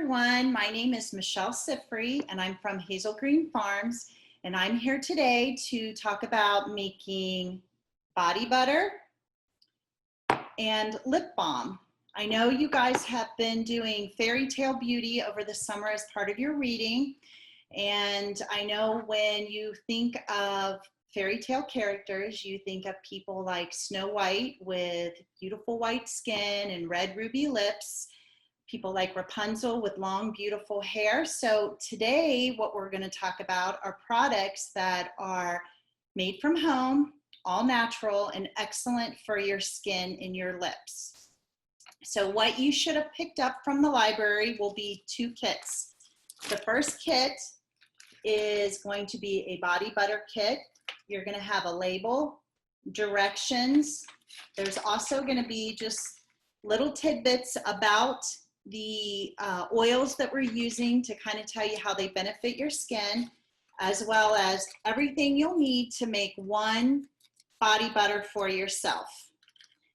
everyone. My name is Michelle Sifrey and I'm from Hazelgreen Farms, and I'm here today to talk about making body butter and lip balm. I know you guys have been doing Fairy Tale Beauty over the summer as part of your reading, and I know when you think of fairy tale characters, you think of people like Snow White with beautiful white skin and red ruby lips, people like Rapunzel with long, beautiful hair. So today, what we're going to talk about are products that are made from home, all natural, and excellent for your skin and your lips. So what you should have picked up from the library will be 2 kits. The first kit is going to be a body butter kit. You're going to have a label, directions. There's also going to be just little tidbits about the oils that we're using to kind of tell you how they benefit your skin, as well as everything you'll need to make one body butter for yourself.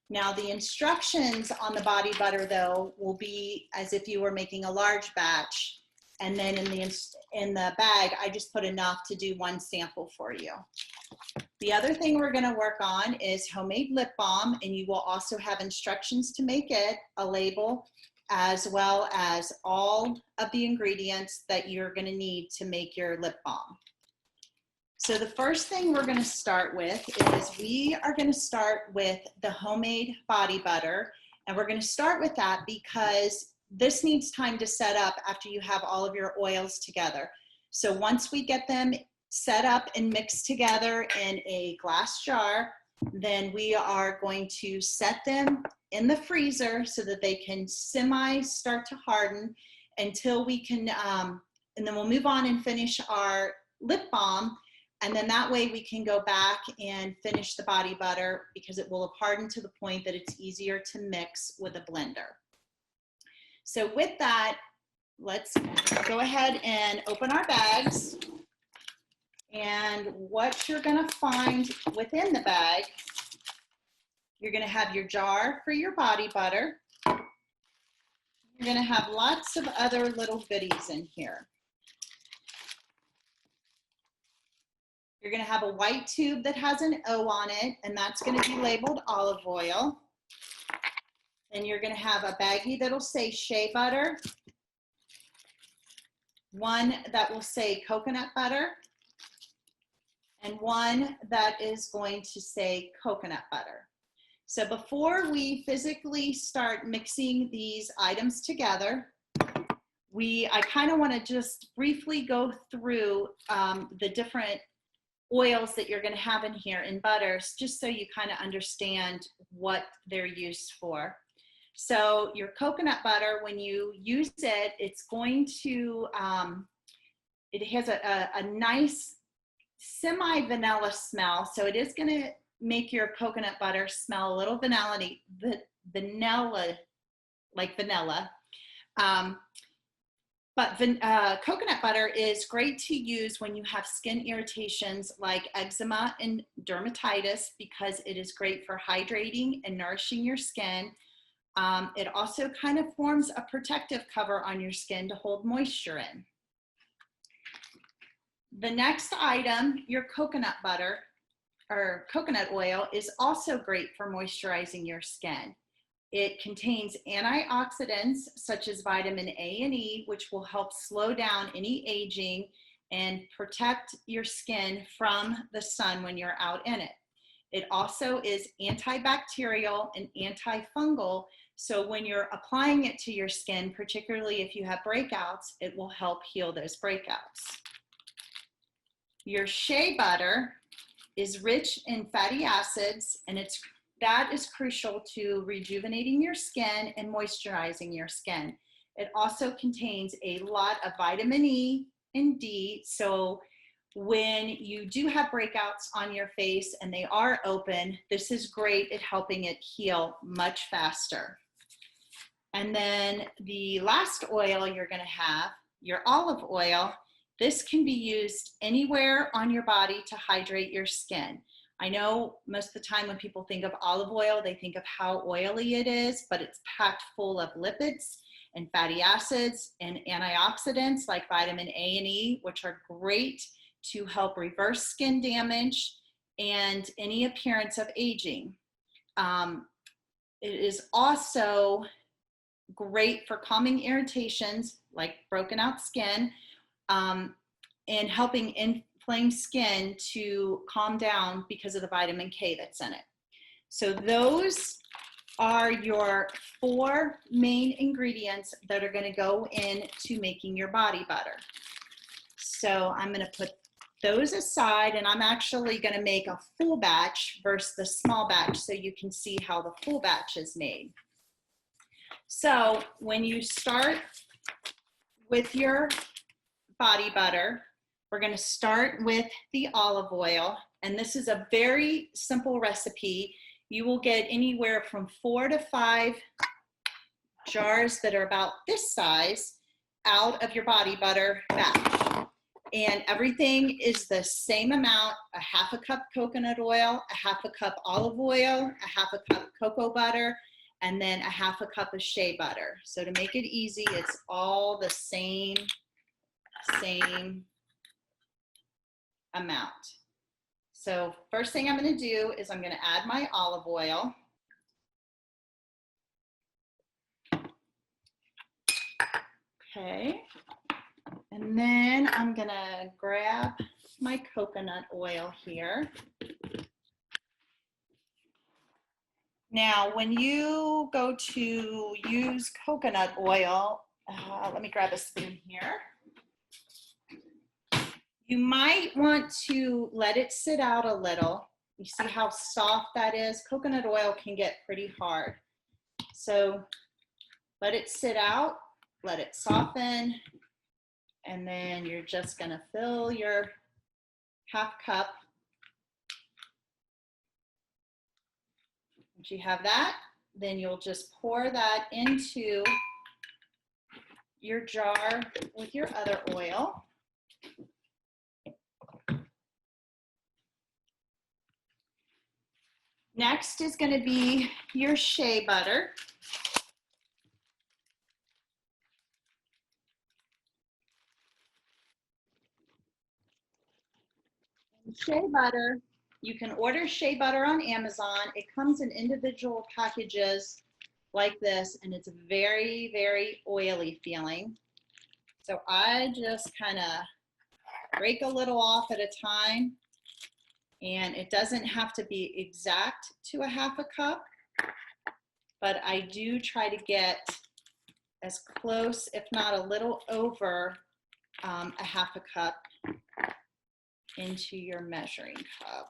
Now, the instructions on the body butter, though, will be as if you were making a large batch, and then in the bag, I just put enough to do 1 sample for you. The other thing we're going to work on is homemade lip balm, and you will also have instructions to make it, a label, as well as all of the ingredients that you're going to need to make your lip balm. So the first thing we're going to start with is we are going to start with the homemade body butter, and we're going to start with that because this needs time to set up after you have all of your oils together. So once we get them set up and mixed together in a glass jar, then we are going to set them in the freezer so that they can start to harden until we can, and then we'll move on and finish our lip balm. And then that way we can go back and finish the body butter because it will have hardened to the point that it's easier to mix with a blender. So with that, let's go ahead and open our bags. And what you're going to find within the bag, you're going to have your jar for your body butter. You're going to have lots of other little goodies in here. You're going to have a white tube that has an O on it, and that's going to be labeled olive oil. Then you're going to have a baggie that'll say shea butter, one that will say coconut butter, and one that is going to say coconut butter. So before we physically start mixing these items together, I kind of want to just briefly go through the different oils that you're going to have in here in butters, just so you kind of understand what they're used for. So your coconut butter, when you use it, it's going to, it has a nice semi-vanilla smell. So it is going to make your coconut butter smell a little vanilla, like vanilla. But coconut butter is great to use when you have skin irritations like eczema and dermatitis because it is great for hydrating and nourishing your skin. It also kind of forms a protective cover on your skin to hold moisture in. The next item, your coconut butter or coconut oil, is also great for moisturizing your skin. It contains antioxidants such as vitamin A and E, which will help slow down any aging and protect your skin from the sun when you're out in it. It also is antibacterial and antifungal, so when you're applying it to your skin, particularly if you have breakouts, it will help heal those breakouts. Your shea butter is rich in fatty acids, and that is crucial to rejuvenating your skin and moisturizing your skin. It also contains a lot of vitamin E and D, so when you do have breakouts on your face and they are open, this is great at helping it heal much faster. And then the last oil you're going to have, your olive oil. This can be used anywhere on your body to hydrate your skin. I know most of the time when people think of olive oil, they think of how oily it is, but it's packed full of lipids and fatty acids and antioxidants like vitamin A and E, which are great to help reverse skin damage and any appearance of aging. It is also great for calming irritations like broken out skin, and helping inflamed skin to calm down because of the vitamin K that's in it. So those are your 4 main ingredients that are going to go into making your body butter. So I'm going to put those aside, and I'm actually going to make a full batch versus the small batch so you can see how the full batch is made. So when you start with your body butter, we're going to start with the olive oil, and this is a very simple recipe. You will get anywhere from 4 to 5 jars that are about this size out of your body butter batch. And everything is the same amount: a half a cup coconut oil, a half a cup olive oil, a half a cup cocoa butter, and then a half a cup of shea butter. So to make it easy, it's all the same amount. So first thing I'm going to do is I'm going to add my olive oil. Okay. And then I'm going to grab my coconut oil here. Now, when you go to use coconut oil, let me grab a spoon here. You might want to let it sit out a little. You see how soft that is? Coconut oil can get pretty hard. So let it sit out, let it soften, and then you're just gonna fill your half cup. Once you have that, then you'll just pour that into your jar with your other oil. Next is going to be your shea butter. And shea butter, you can order shea butter on Amazon. It comes in individual packages like this, and it's very, very oily feeling. So I just kind of break a little off at a time. And it doesn't have to be exact to a half a cup, but I do try to get as close, if not a little over, a half a cup into your measuring cup.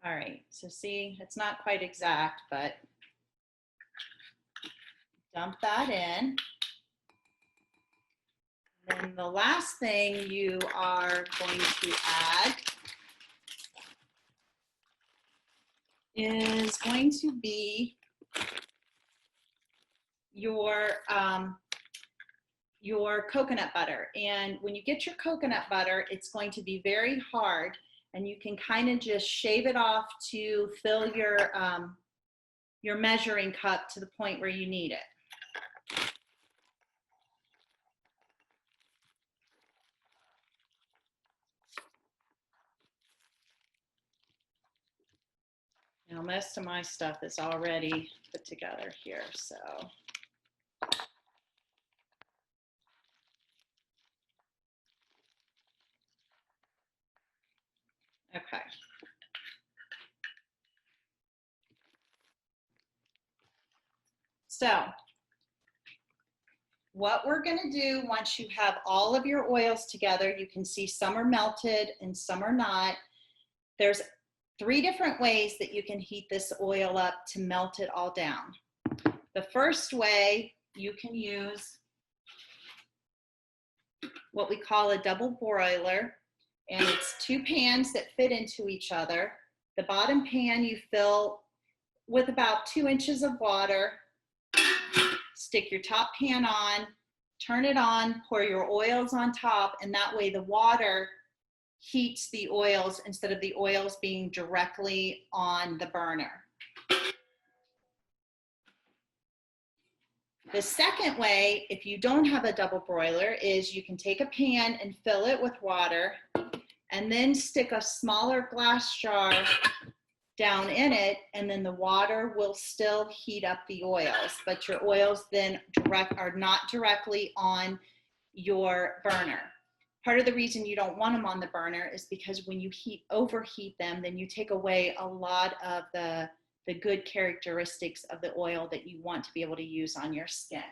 All right, so see, it's not quite exact, but dump that in. And then the last thing you are going to add is going to be your coconut butter. And when you get your coconut butter, it's going to be very hard, and you can kind of just shave it off to fill your measuring cup to the point where you need it. Now, most of my stuff is already put together here, so. Okay. So, what we're going to do once you have all of your oils together, you can see some are melted and some are not. There's 3 different ways that you can heat this oil up to melt it all down. The first way, you can use what we call a double broiler, and it's 2 pans that fit into each other. The bottom pan you fill with about 2 inches of water. Stick your top pan on, turn it on, pour your oils on top, and that way the water heats the oils instead of the oils being directly on the burner. The second way, if you don't have a double broiler, is you can take a pan and fill it with water and then stick a smaller glass jar down in it, and then the water will still heat up the oils, but your oils then are not directly on your burner. Part of the reason you don't want them on the burner is because when you overheat them, then you take away a lot of the good characteristics of the oil that you want to be able to use on your skin.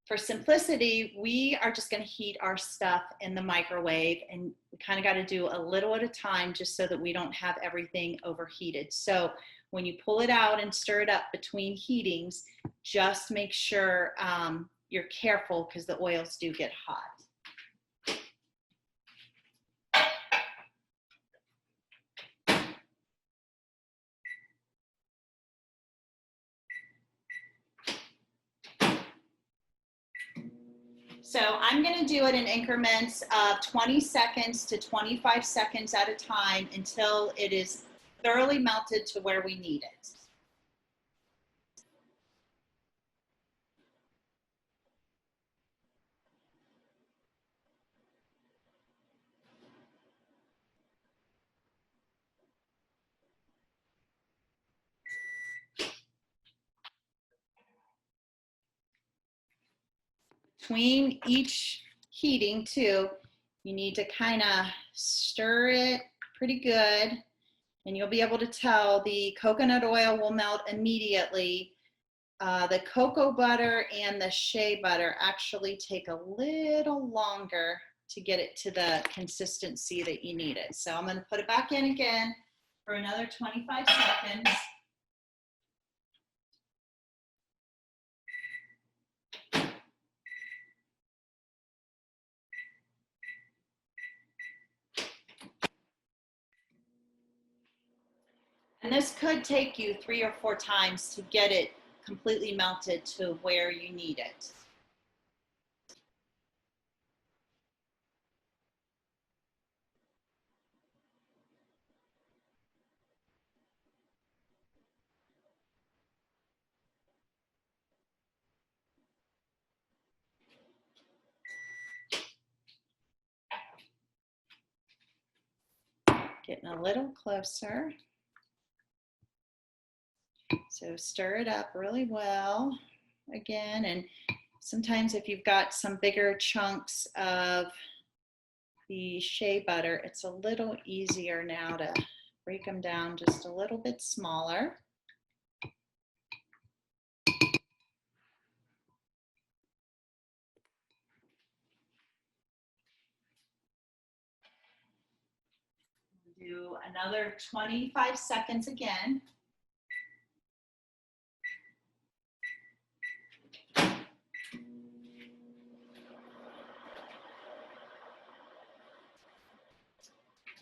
For simplicity, we are just going to heat our stuff in the microwave, and we kind of got to do a little at a time just so that we don't have everything overheated. So when you pull it out and stir it up between heatings, just make sure you're careful because the oils do get hot. So I'm going to do it in increments of 20 seconds to 25 seconds at a time until it is thoroughly melted to where we need it. Between each heating too, you need to kind of stir it pretty good, and you'll be able to tell the coconut oil will melt immediately. The cocoa butter and the shea butter actually take a little longer to get it to the consistency that you need it. So I'm going to put it back in again for another 25 seconds. And this could take you 3 or 4 times to get it completely melted to where you need it. Getting a little closer. So stir it up really well again, and sometimes if you've got some bigger chunks of the shea butter, it's a little easier now to break them down just a little bit smaller. Do another 25 seconds again.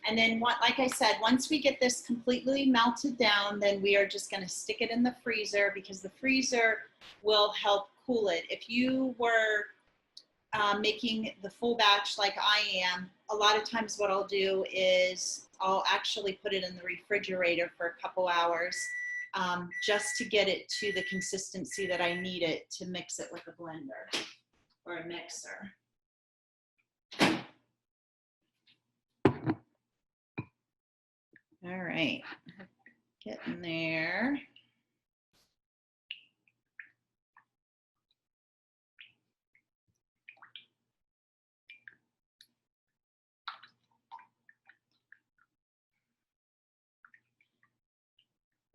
And then, like I said, once we get this completely melted down, then we are just going to stick it in the freezer because the freezer will help cool it. If you were making the full batch like I am, a lot of times what I'll do is I'll actually put it in the refrigerator for a couple hours just to get it to the consistency that I need it to mix it with a blender or a mixer. All right, getting there.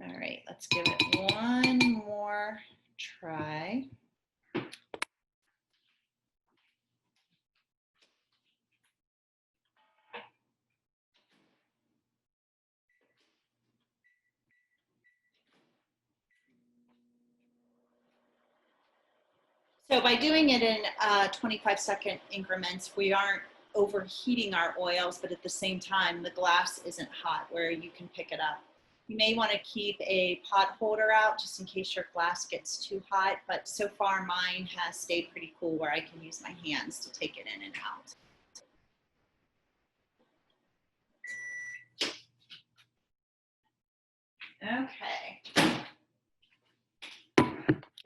All right, let's give it one more try. So by doing it in 25-second increments, we aren't overheating our oils, but at the same time, the glass isn't hot where you can pick it up. You may want to keep a pot holder out just in case your glass gets too hot, but so far mine has stayed pretty cool where I can use my hands to take it in and out.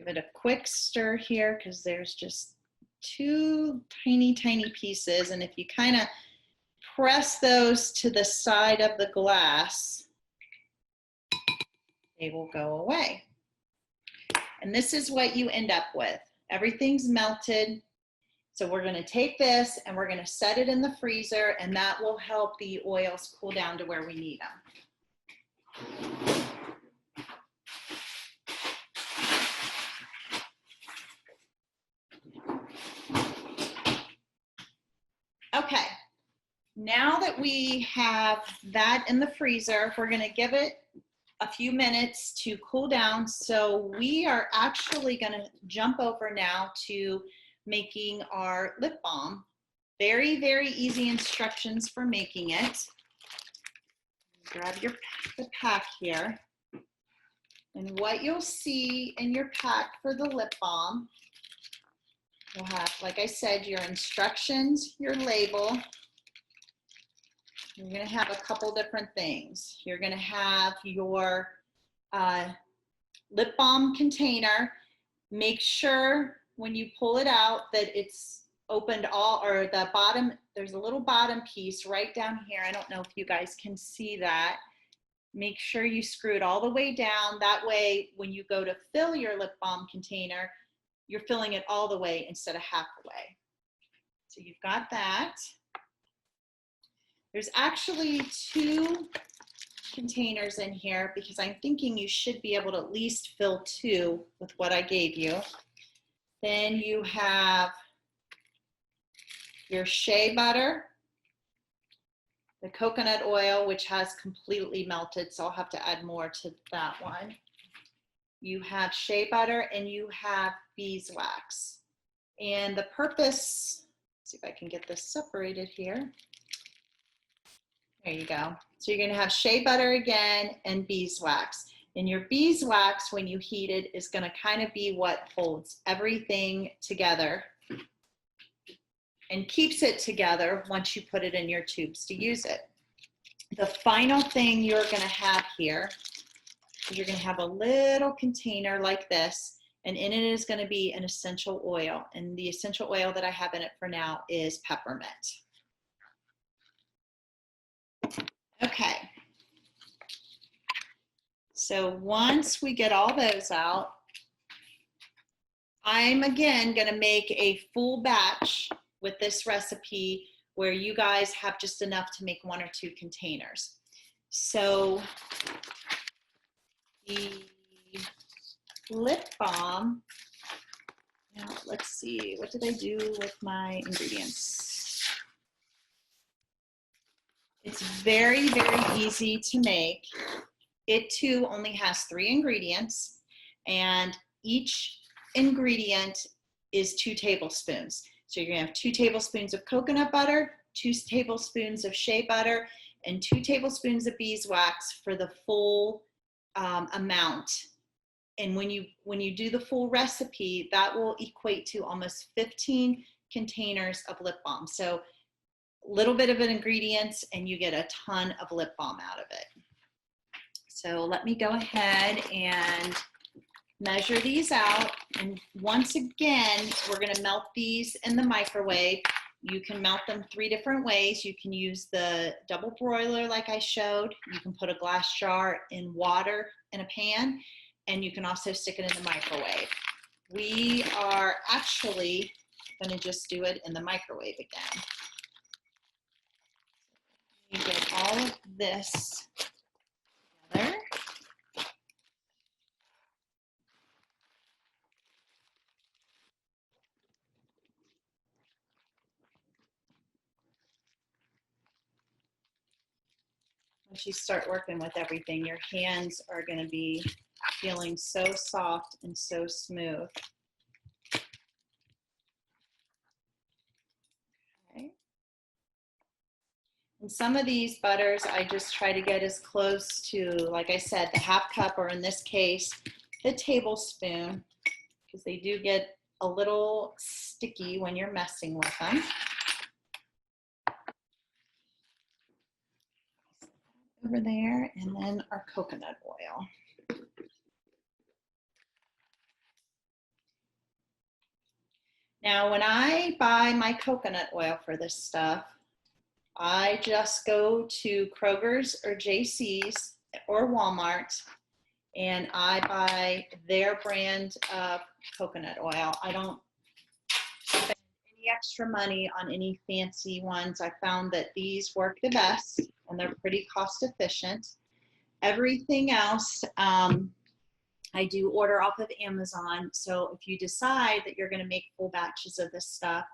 Give it a quick stir here because there's just two tiny, tiny pieces. And if you kind of press those to the side of the glass, they will go away. And this is what you end up with. Everything's melted. So we're going to take this and we're going to set it in the freezer, and that will help the oils cool down to where we need them. Okay, now that we have that in the freezer, we're going to give it a few minutes to cool down. So we are actually going to jump over now to making our lip balm. Very, very easy instructions for making it. Grab the pack here. And what you'll see in your pack for the lip balm, you'll have, like I said, your instructions, your label. You're going to have a couple different things. You're going to have your lip balm container. Make sure when you pull it out that it's opened all, or the bottom, there's a little bottom piece right down here. I don't know if you guys can see that. Make sure you screw it all the way down. That way, when you go to fill your lip balm container, you're filling it all the way instead of half the way. So you've got that. There's actually two containers in here because I'm thinking you should be able to at least fill two with what I gave you. Then you have your shea butter, the coconut oil, which has completely melted, so I'll have to add more to that one. You have shea butter and you have beeswax. And the purpose, let's see if I can get this separated here. There you go. So you're going to have shea butter again and beeswax. And your beeswax, when you heat it, is going to kind of be what holds everything together and keeps it together once you put it in your tubes to use it. The final thing you're going to have here is you're going to have a little container like this, and in it is going to be an essential oil. And the essential oil that I have in it for now is peppermint. Okay. So once we get all those out, I'm again going to make a full batch with this recipe where you guys have just enough to make 1 or 2 containers. So the lip balm, now let's see, what did I do with my ingredients? It's very, very easy to make. It too only has 3 ingredients, and each ingredient is 2 tablespoons. So you're gonna have 2 tablespoons of coconut butter, 2 tablespoons of shea butter, and 2 tablespoons of beeswax for the full amount. And when you do the full recipe, that will equate to almost 15 containers of lip balm. So a little bit of an ingredients and you get a ton of lip balm out of it. So let me go ahead and measure these out. And once again, we're going to melt these in the microwave. You can melt them 3 different ways. You can use the double broiler like I showed. You can put a glass jar in water in a pan, and you can also stick it in the microwave. We are actually going to just do it in the microwave again. You get all of this together. Once you start working with everything, your hands are going to be feeling so soft and so smooth. Okay. And some of these butters, I just try to get as close to, like I said, the half cup, or in this case, the tablespoon, because they do get a little sticky when you're messing with them. Over there, and then our coconut oil. Now, when I buy my coconut oil for this stuff, I just go to Kroger's or JC's or Walmart, and I buy their brand of coconut oil. I don't spend any extra money on any fancy ones. I found that these work the best, and they're pretty cost efficient. Everything else, I do order off of Amazon. So if you decide that you're going to make full batches of this stuff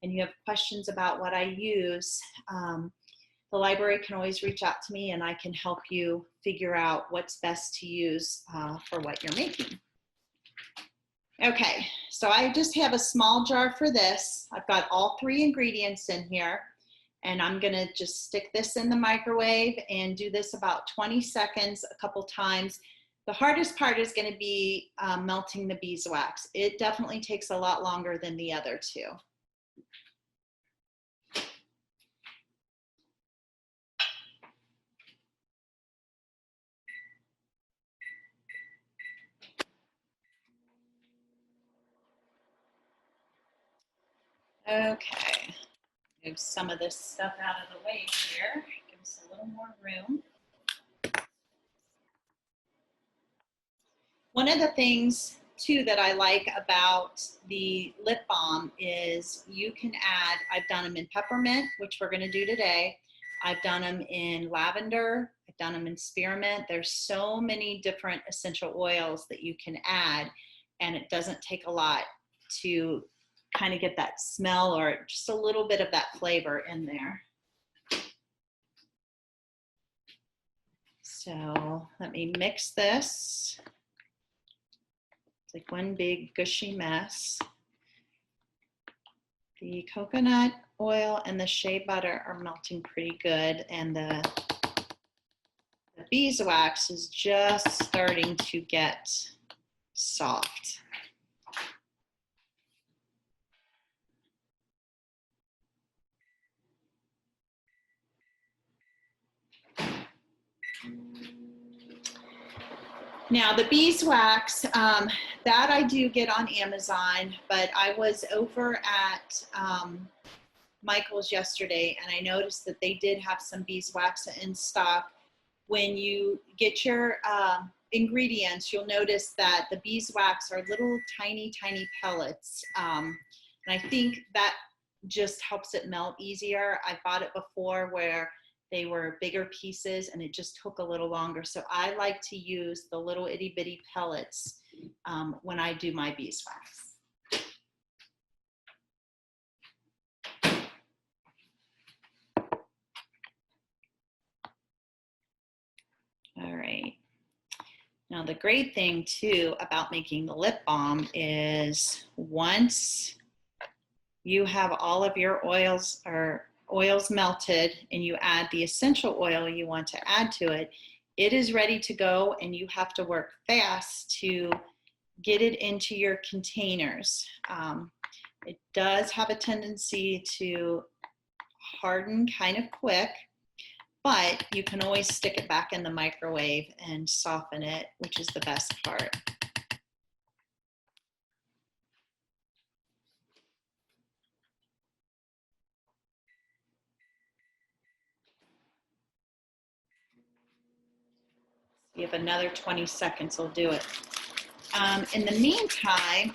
and you have questions about what I use, the library can always reach out to me and I can help you figure out what's best to use for what you're making. Okay, so I just have a small jar for this. I've got all 3 ingredients in here, and I'm gonna just stick this in the microwave and do this about 20 seconds a couple times. The hardest part is going to be melting the beeswax. It definitely takes a lot longer than the other 2. Okay, move some of this stuff out of the way here. Give us a little more room. One of the things too that I like about the lip balm is you can add, I've done them in peppermint, which we're going to do today. I've done them in lavender. I've done them in spearmint. There's so many different essential oils that you can add, and it doesn't take a lot to kind of get that smell or just a little bit of that flavor in there. So let me mix this. It's like one big gushy mess. The coconut oil and the shea butter are melting pretty good, and the beeswax is just starting to get soft. Now the beeswax, that I do get on Amazon, but I was over at Michael's yesterday and I noticed that they did have some beeswax in stock. When you get your ingredients, you'll notice that the beeswax are little tiny pellets. And I think that just helps it melt easier. I bought it before where they were bigger pieces and it just took a little longer. So I like to use the little itty bitty pellets when I do my beeswax. All right. Now the great thing too about making the lip balm is once you have all of your oils melted and you add the essential oil you want to add to it, it is ready to go, and you have to work fast to get it into your containers. It does have a tendency to harden kind of quick, but you can always stick it back in the microwave and soften it, which is the best part. You have another 20 seconds, will do it. In the meantime,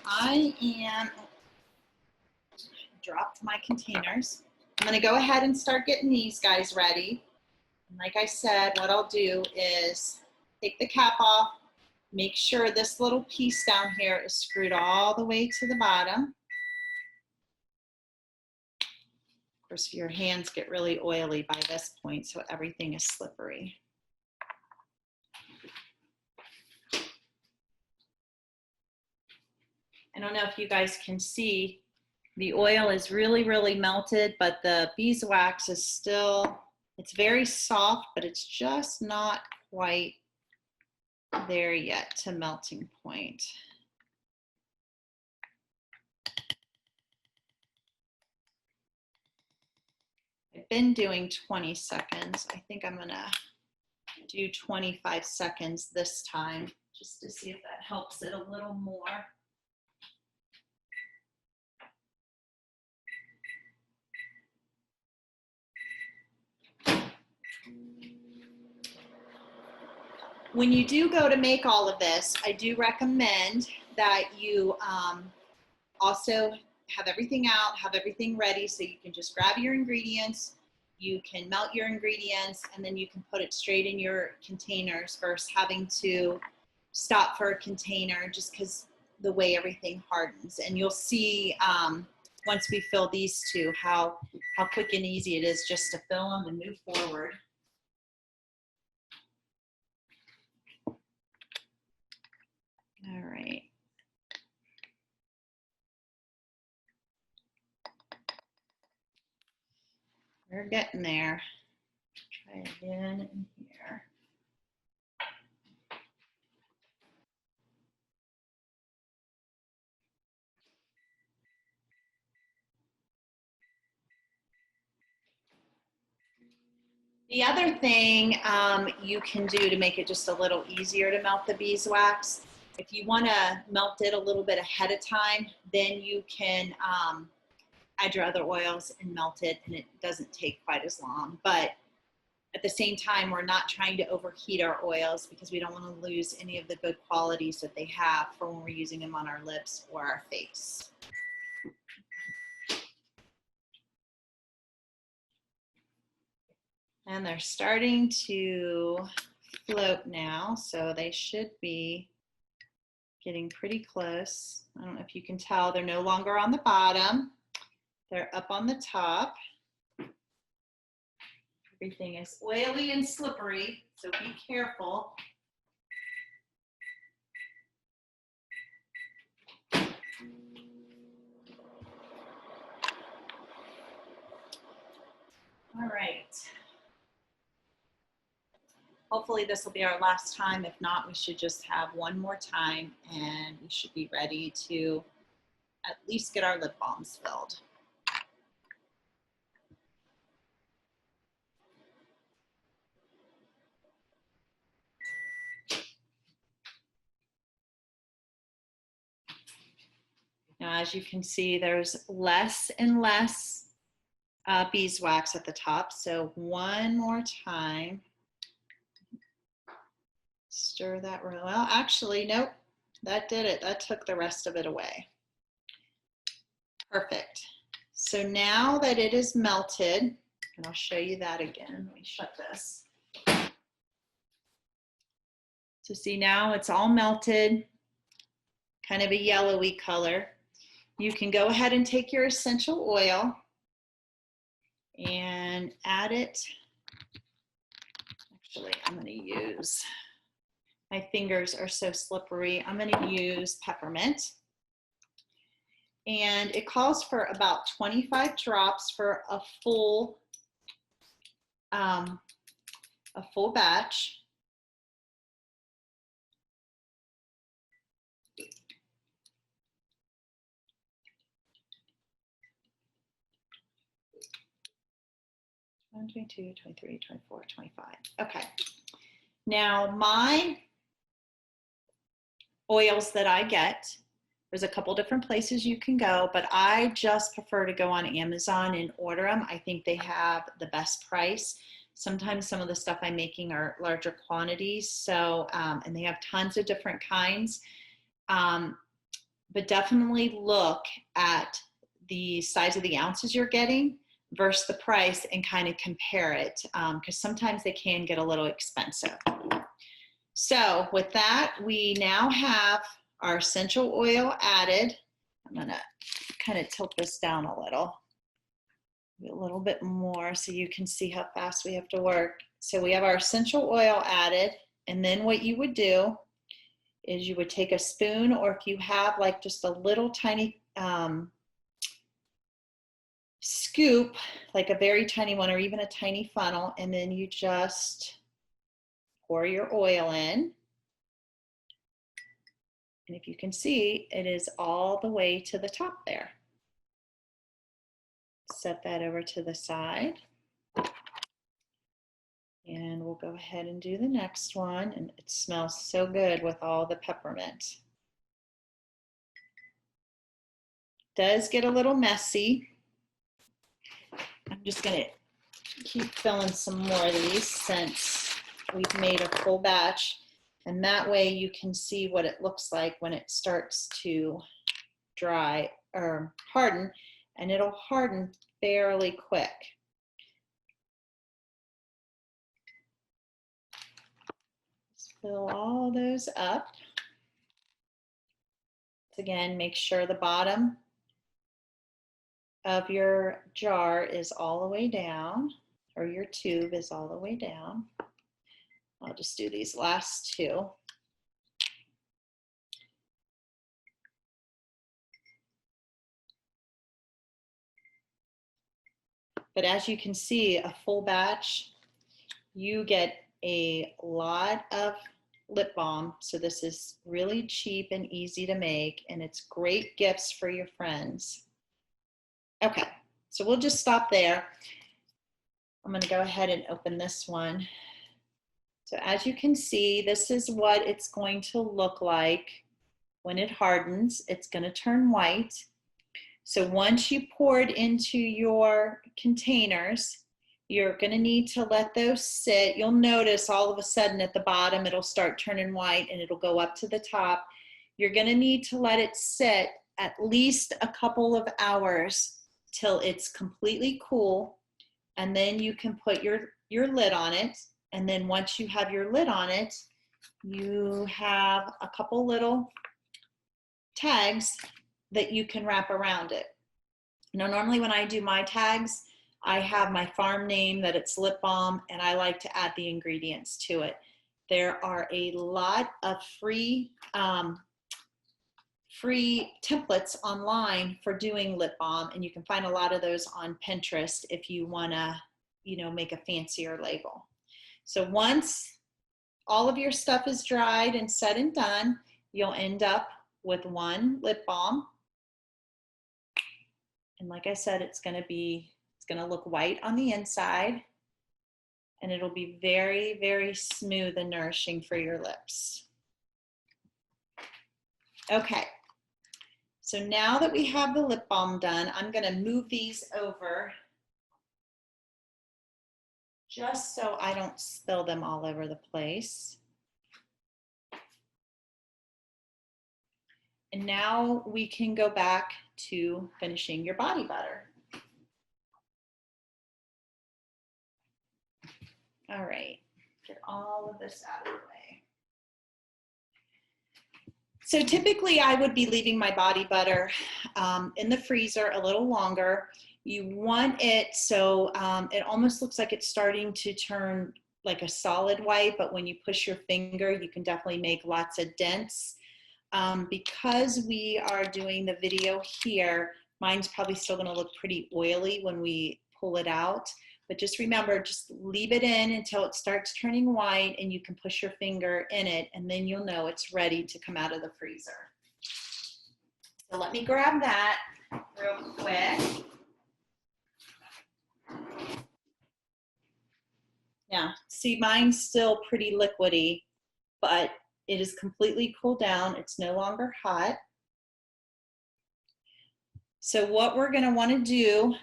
dropped my containers. I'm gonna go ahead and start getting these guys ready. And like I said, what I'll do is take the cap off, make sure this little piece down here is screwed all the way to the bottom. Of course, your hands get really oily by this point, so everything is slippery. I don't know if you guys can see, the oil is really melted, but the beeswax is still, it's very soft, but it's just not quite there yet to melting point. I've been doing 20 seconds. I think I'm gonna do 25 seconds this time, just to see if that helps it a little more. When you do go to make all of this, I do recommend that you also have everything out, have everything ready so you can just grab your ingredients, you can melt your ingredients, and then you can put it straight in your containers versus having to stop for a container just because the way everything hardens. And you'll see once we fill these two how quick and easy it is just to fill them and move forward. All right. We're getting there. Try again in here. The other thing you can do to make it just a little easier to melt the beeswax, if you want to melt it a little bit ahead of time, then you can add your other oils and melt it, and it doesn't take quite as long. But at the same time, we're not trying to overheat our oils because we don't want to lose any of the good qualities that they have for when we're using them on our lips or our face. And they're starting to float now, so they should be getting pretty close. I don't know if you can tell, they're no longer on the bottom. They're up on the top. Everything is oily and slippery, so be careful. All right. Hopefully this will be our last time. If not, we should just have one more time and we should be ready to at least get our lip balms filled. Now, as you can see, there's less and less beeswax at the top. So one more time. Stir that real well. Actually, nope, that did it. That took the rest of it away. Perfect. So now that it is melted, and I'll show you that again. Let me shut this. So see, now it's all melted, kind of a yellowy color. You can go ahead and take your essential oil and add it. Actually, I'm going to use, my fingers are so slippery, I'm going to use peppermint. And it calls for about 25 drops for a full batch. One, 22, 23, 24, 25. Okay. Now my oils that I get, there's a couple different places you can go, but I just prefer to go on Amazon and order them. I think they have the best price. Sometimes some of the stuff I'm making are larger quantities, so and they have tons of different kinds. But definitely look at the size of the ounces you're getting versus the price and kind of compare it, because sometimes they can get a little expensive. So with that, we now have our essential oil added. I'm gonna kind of tilt this down a little bit more so you can see how fast we have to work. So we have our essential oil added, and then what you would do is you would take a spoon, or if you have like just a little tiny scoop, like a very tiny one or even a tiny funnel, and then you just pour your oil in. And if you can see, it is all the way to the top there. Set that over to the side. And we'll go ahead and do the next one. And it smells so good with all the peppermint. Does get a little messy. I'm just gonna keep filling some more of these since we've made a full batch. And that way you can see what it looks like when it starts to dry or harden, and it'll harden fairly quick. Just fill all those up. Again, make sure the bottom of your jar is all the way down, or your tube is all the way down. I'll just do these last two. But as you can see, a full batch, you get a lot of lip balm. So this is really cheap and easy to make, and it's great gifts for your friends. Okay, so we'll just stop there. I'm going to go ahead and open this one. So as you can see, this is what it's going to look like when it hardens. It's going to turn white. So once you pour it into your containers, you're going to need to let those sit. You'll notice all of a sudden at the bottom it'll start turning white and it'll go up to the top. You're going to need to let it sit at least a couple of hours till it's completely cool, and then you can put your lid on it. And then once you have your lid on it, you have a couple little tags that you can wrap around it. Now, normally when I do my tags, I have my farm name, that it's lip balm, and I like to add the ingredients to it. There are a lot of free templates online for doing lip balm, and you can find a lot of those on Pinterest if you want to, make a fancier label. So once all of your stuff is dried and said and done, you'll end up with one lip balm. And like I said, it's going to look white on the inside, and it'll be very, very smooth and nourishing for your lips. Okay, so now that we have the lip balm done, I'm going to move these over just so I don't spill them all over the place. And now we can go back to finishing your body butter. All right, get all of this out of the way. So typically I would be leaving my body butter in the freezer a little longer. You want it so it almost looks like it's starting to turn like a solid white, but when you push your finger, you can definitely make lots of dents. Because we are doing the video here, mine's probably still going to look pretty oily when we pull it out. But just remember, just leave it in until it starts turning white, and you can push your finger in it, and then you'll know it's ready to come out of the freezer. So let me grab that real quick. Yeah, see, mine's still pretty liquidy, but it is completely cooled down. It's no longer hot. So what we're going to want to do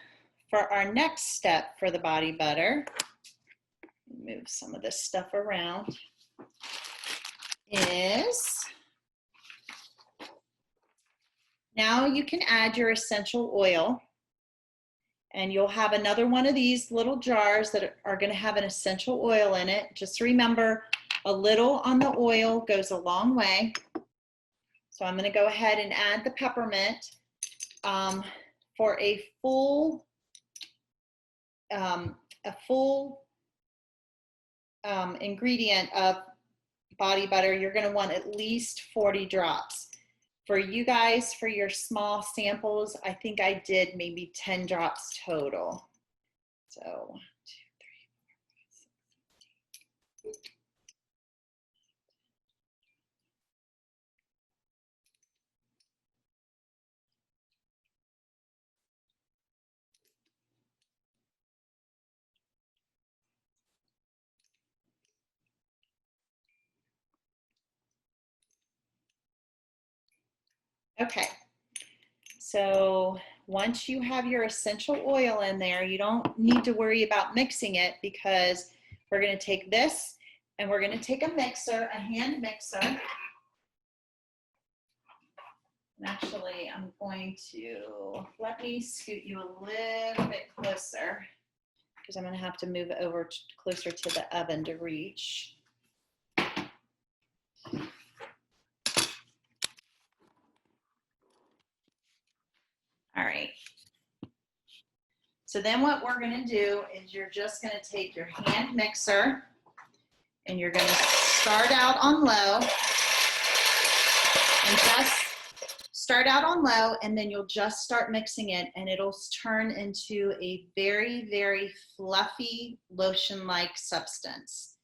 for our next step for the body butter, move some of this stuff around, is now you can add your essential oil, and you'll have another one of these little jars that are going to have an essential oil in it. Just remember, a little on the oil goes a long way. So I'm going to go ahead and add the peppermint for a full ingredient of body butter. You're going to want at least 40 drops. For you guys, for your small samples, I think I did maybe 10 drops total. So 1, 2, 3, 4, 5, 6, 7. Okay. So once you have your essential oil in there, you don't need to worry about mixing it, because we're going to take this And we're going to take a mixer, a hand mixer. And actually, I'm going to, let me scoot you a little bit closer because I'm going to have to move over closer to the oven to reach. All right. So then what we're going to do is you're just going to take your hand mixer and you're going to start out on low and just start out on low, and then you'll just start mixing it and it'll turn into a very, very fluffy lotion-like substance.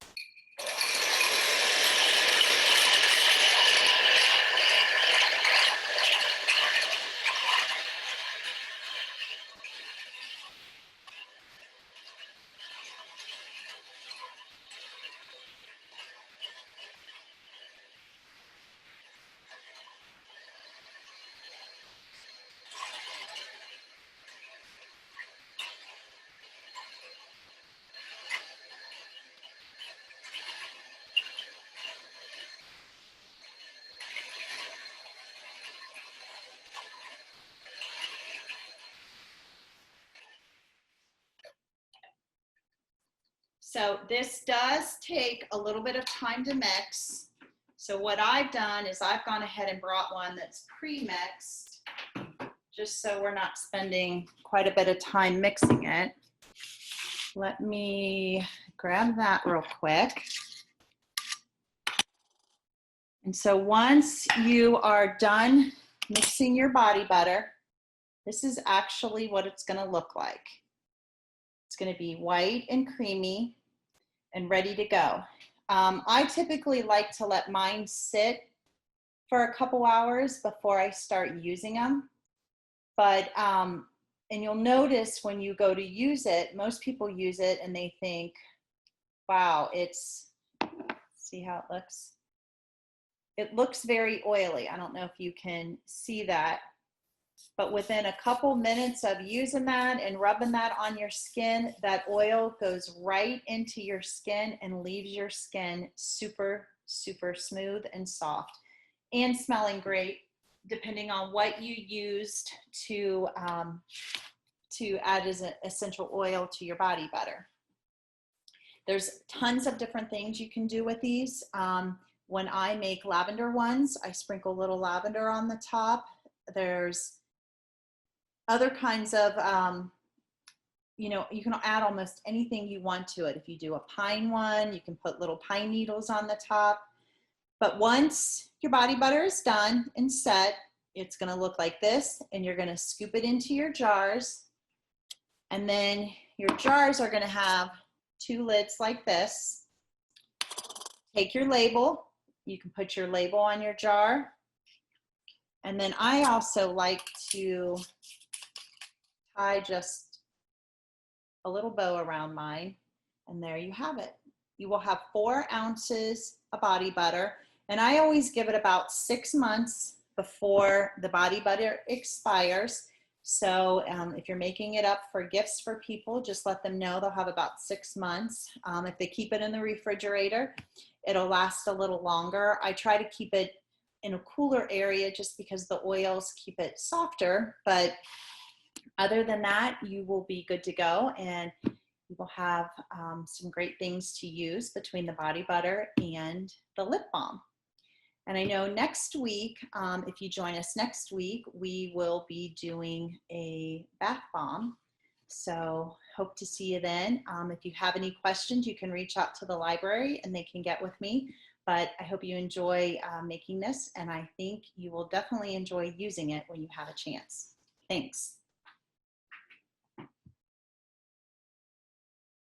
So this does take a little bit of time to mix. So what I've done is I've gone ahead and brought one that's pre-mixed, just so we're not spending quite a bit of time mixing it. Let me grab that real quick. And so once you are done mixing your body butter, this is actually what it's going to look like. It's going to be white and creamy and ready to go. I typically like to let mine sit for a couple hours before I start using them. But, and you'll notice when you go to use it, most people use it and they think, wow, see how it looks? It looks very oily. I don't know if you can see that, but within a couple minutes of using that and rubbing that on your skin, that oil goes right into your skin and leaves your skin super, super smooth and soft and smelling great, depending on what you used to add as an essential oil to your body butter. There's tons of different things you can do with these. When I make lavender ones, I sprinkle a little lavender on the top. There's other kinds of, you know, you can add almost anything you want to it. If you do a pine one, you can put little pine needles on the top. But once your body butter is done and set, it's going to look like this, and you're going to scoop it into your jars. And then your jars are going to have two lids like this. Take your label. You can put your label on your jar. And then I also like to tie just a little bow around mine. And there you have it. You will have 4 ounces of body butter. And I always give it about 6 months before the body butter expires. So if you're making it up for gifts for people, just let them know they'll have about 6 months. If they keep it in the refrigerator, it'll last a little longer. I try to keep it in a cooler area just because the oils keep it softer. But other than that, you will be good to go, and you will have some great things to use between the body butter and the lip balm. And I know next week, if you join us next week, we will be doing a bath bomb. So hope to see you then. If you have any questions, you can reach out to the library and they can get with me. But I hope you enjoy making this, and I think you will definitely enjoy using it when you have a chance. Thanks.